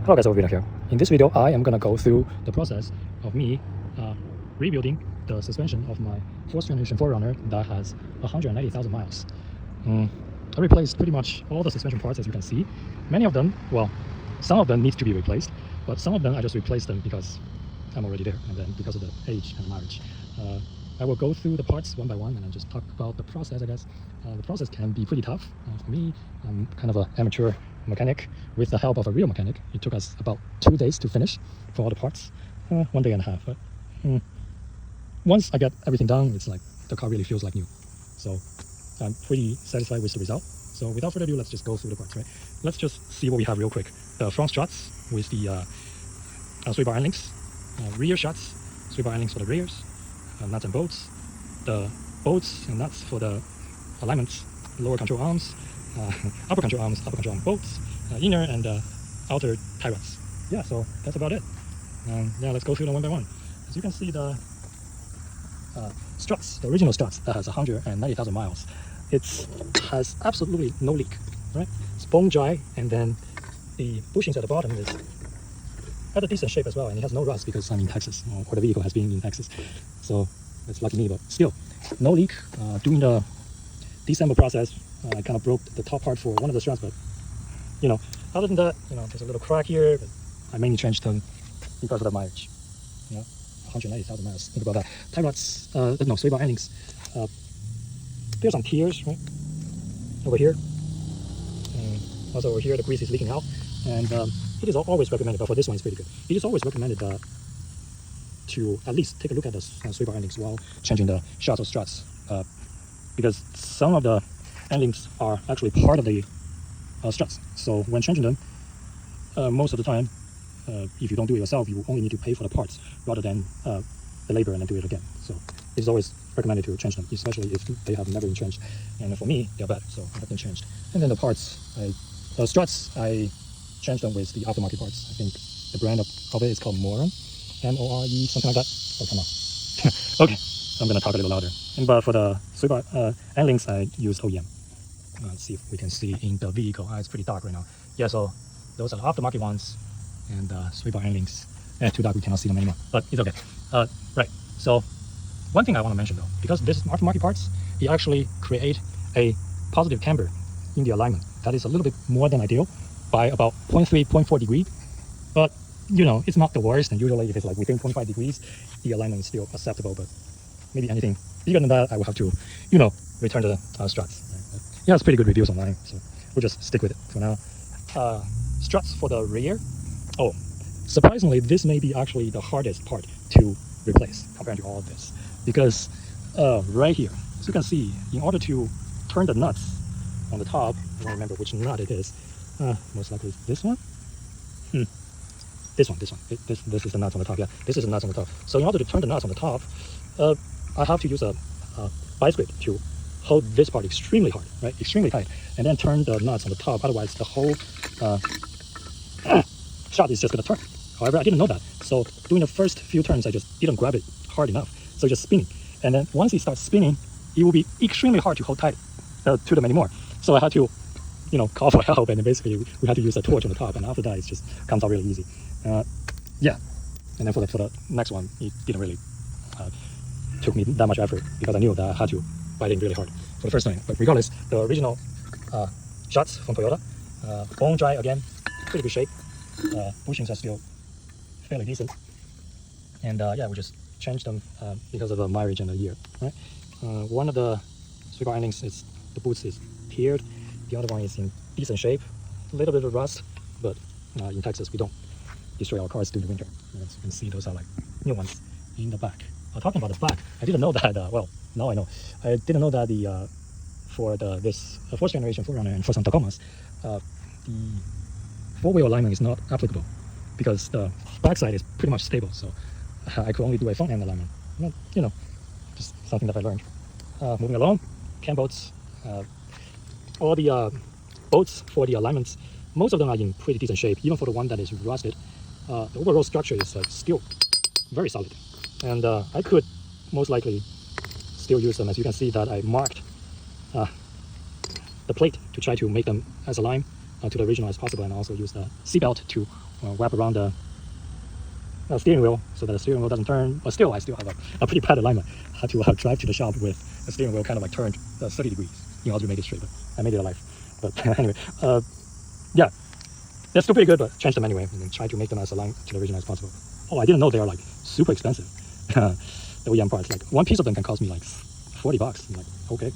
Hello guys, OverBidden here. In this video, I am gonna go through the process of me rebuilding the suspension of my 4th generation 4Runner that has 190,000 miles. I replaced pretty much all the suspension parts, as you can see. Many of them, well, some of them need to be replaced, but some of them I just replaced them because I'm already there, and then because of the age and marriage. I will go through the parts one by one and then just talk about the process, I guess. The process can be pretty tough. For me, I'm kind of an amateur mechanic with the help of a real mechanic. It took us about 2 days to finish for all the parts. 1 day and a half. But once I get everything done, it's like the car really feels like new. So I'm pretty satisfied with the result. So without further ado, let's just go through the parts, right? Let's just see what we have real quick. The front struts with the 3-bar end links, rear struts, 3-bar end links for the rears, nuts and bolts, the bolts and nuts for the alignments, lower control arms, upper control arm bolts, inner and outer tie rods. Yeah, so that's about it. Yeah, let's go through them one by one. As you can see, the struts, the original struts that has 190,000 miles, it has absolutely no leak, right? It's bone dry, and then the bushings at the bottom is at a decent shape as well, and it has no rust because I'm in Texas, or the vehicle has been in Texas, so it's lucky me. But still, no leak. Doing the disassemble process, I kind of broke the top part for one of the struts, but other than that, there's a little crack here, but I mainly changed them because of the mileage. 190,000 miles. Think about that. Tie rods, no, 3-bar endings. There's some tears, right? Over here, and also over here, the grease is leaking out, and it is always recommended, but for this one it's pretty good. It is always recommended to at least take a look at the 3-bar endings while changing the shafts or struts, because some of the endings are actually part of the struts. So when changing them, most of the time, if you don't do it yourself, you only need to pay for the parts rather than the labor and then do it again. So it's always recommended to change them, especially if they have never been changed. And for me, they're bad, so I have been changed. And then the parts, the struts, I changed them with the aftermarket parts. I think the brand of it is called More, M-O-R-E, something like that. Oh, come on. Okay, I'm gonna talk a little louder. But for the 3-bar end links, I used OEM. Let's see if we can see in the vehicle. It's pretty dark right now. Yeah, so those are aftermarket ones, and 3-bar end links. Too dark, we cannot see them anymore, but it's okay. Right, so one thing I want to mention though, because this is aftermarket parts, it actually create a positive camber in the alignment. That is a little bit more than ideal by about 0.3, 0.4 degree, but it's not the worst, and usually if it's like within 0.5 degrees, the alignment is still acceptable, but maybe anything bigger than that, I will have to, return the struts. Right? Yeah, it's pretty good reviews online, so we'll just stick with it for now. Struts for the rear. Oh, surprisingly, this may be actually the hardest part to replace compared to all of this, because right here, as you can see, in order to turn the nuts on the top, I don't remember which nut it is, most likely this one. This one. This is the nuts on the top. Yeah, this is the nuts on the top. So in order to turn the nuts on the top, I have to use a vice grip to hold this part extremely hard, right? Extremely tight, and then turn the nuts on the top. Otherwise, the whole shot is just gonna turn. However, I didn't know that. So doing the first few turns, I just didn't grab it hard enough. So just spinning, and then once it starts spinning, it will be extremely hard to hold tight to them anymore. So I had to, call for help, and then basically we had to use a torch on the top, and after that, it just comes out really easy. Yeah, and then for the next one, it didn't really took me that much effort because I knew that I had to bite in really hard for the first time. But regardless, the original shots from Toyota, bone dry again, pretty good shape. Bushings are still fairly decent, and yeah, we just changed them because of the mileage and the year. Right, one of the 3-bar endings is the boots is teared. The other one is in decent shape, a little bit of rust, but in Texas we don't destroy our cars during the winter. As you can see, those are like new ones in the back. Talking about the back, I didn't know that. Well, now I know. I didn't know that the for this 4th generation 4Runner and for some Tacomas, the 4-wheel alignment is not applicable because the backside is pretty much stable. So I could only do a front end alignment. Just something that I learned. Moving along, cam bolts. All the bolts for the alignments, most of them are in pretty decent shape. Even for the one that is rusted, the overall structure is still very solid. And I could most likely still use them. As you can see that I marked the plate to try to make them as aligned to the original as possible, and also use the seatbelt to wrap around the steering wheel so that the steering wheel doesn't turn. But still, I still have a pretty bad alignment. I had to drive to the shop with the steering wheel kind of like turned 30 degrees in order to make it straight. But I made it alive. But anyway, yeah, they're still pretty good, but change them anyway and try to make them as aligned to the original as possible. Oh, I didn't know they are like super expensive. The OEM parts, like one piece of them can cost me like $40. I'm like, okay,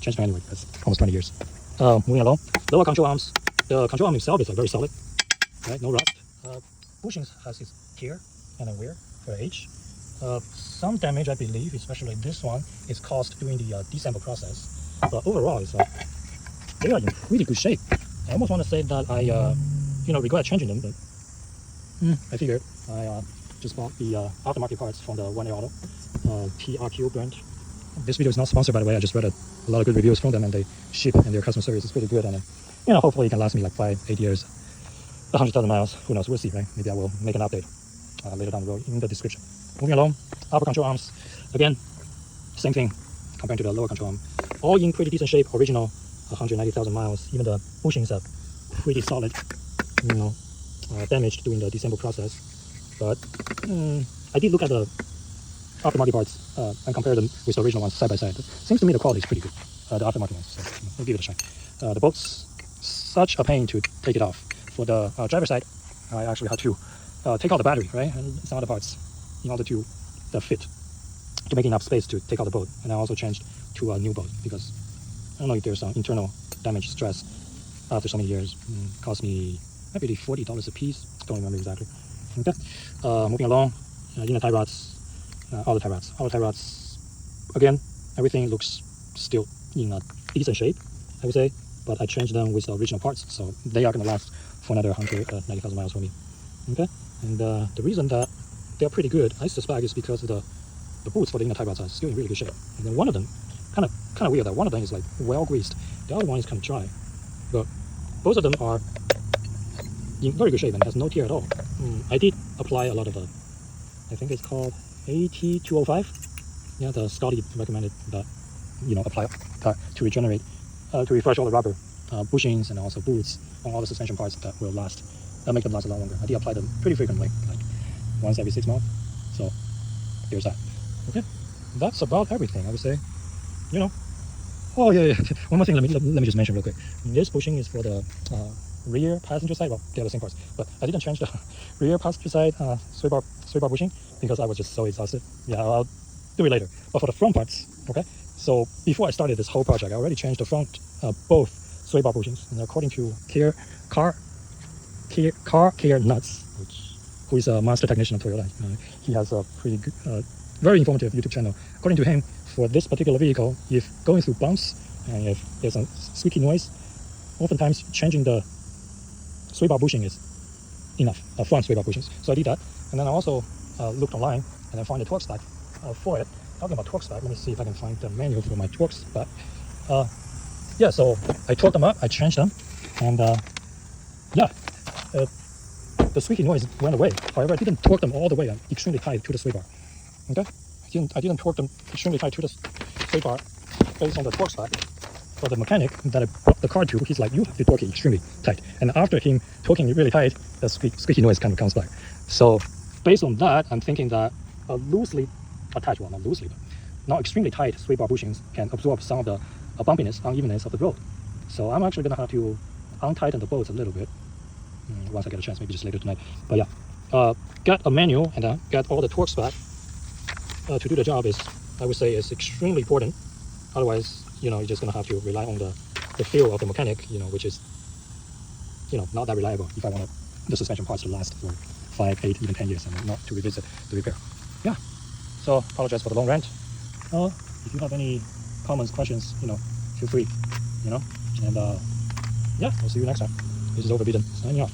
change them anyway. That's almost 20 years. Moving along, lower control arms. The control arm itself is like very solid, right? No rust. Bushings has its tear and a wear for age. Some damage, I believe, especially this one, is caused during the desample process. But overall, it's they are in pretty good shape. I almost want to say that I, regret changing them, but I figured I just bought the aftermarket parts from the 1A Auto, TRQ brand. This video is not sponsored, by the way. I just read a lot of good reviews from them, and they ship and their customer service is pretty good. And hopefully it can last me like 5-8 years, 100,000 miles. Who knows? We'll see, right? Maybe I will make an update later down the road in the description. Moving along, upper control arms. Again, same thing compared to the lower control arm. All in pretty decent shape. Original, 190,000 miles. Even the bushings are pretty solid. Damaged during the desample process. But I did look at the aftermarket parts and compare them with the original ones side by side. Seems to me the quality is pretty good, the aftermarket ones, so we'll give it a try. The bolts, such a pain to take it off. For the driver's side, I actually had to take out the battery, right, and some other parts in order to fit, to make enough space to take out the bolt. And I also changed to a new bolt because I don't know if there's some internal damage stress after so many years. Cost me, I believe, $40 a piece. Don't remember exactly. Okay, moving along, inner tie rods. All the tie rods, again, everything looks still in a decent shape, I would say, but I changed them with the original parts, so they are going to last for another 190,000 miles for me. Okay, and the reason that they're pretty good, I suspect, is because the boots for the inner tie rods are still in really good shape. And then one of them, kind of weird that one of them is like well greased, the other one is kind of dry, but both of them are in very good shape and has no tear at all. I did apply a lot of I think it's called AT205. Yeah, the Scotty recommended that apply that to regenerate, to refresh all the rubber bushings and also boots on all the suspension parts that will last, make them last a lot longer. I did apply them pretty frequently, like once every 6 months. So there's that. Okay, that's about everything, I would say. Oh yeah. One more thing, let me just mention real quick. This bushing is for the rear passenger side. Well, they're the same parts, but I didn't change the rear passenger side sway bar bushing because I was just so exhausted. Yeah, I'll do it later. But for the front parts, okay. So before I started this whole project, I already changed the front both sway bar bushings, and according to Car Care Nuts, who is a master technician of Toyota, he has a pretty good, very informative YouTube channel. According to him, for this particular vehicle, if going through bumps and if there's a squeaky noise, oftentimes changing the sway bar bushing is enough, front sway bar bushings. So I did that, and then I also looked online and I found a torque spec for it. Talking about torque spec, let me see if I can find the manual for my torque spec. Yeah, so I torqued them up, I changed them, and the squeaky noise went away. However, I didn't torque them all the way extremely tight to the sway bar. Okay, I didn't torque them extremely tight to the sway bar based on the torque spec. But the mechanic that I brought the car to, he's like, you have to torque it extremely tight. And after him torquing it really tight, the squeaky noise kind of comes back. So based on that, I'm thinking that a loosely attached, well, not loosely, but not extremely tight sway bar bushings can absorb some of the bumpiness, unevenness of the road. So I'm actually going to have to untighten the bolts a little bit once I get a chance, maybe just later tonight. But yeah, get a manual and get all the torque spec to do the job is, I would say, is extremely important. Otherwise, you're just going to have to rely on the feel of the mechanic, which is, not that reliable if I want the suspension parts to last for 5, 8, even 10 years and not to revisit the repair. Yeah. So apologize for the long rant. If you have any comments, questions, feel free, and yeah, I'll see you next time. This is OverBidden signing off.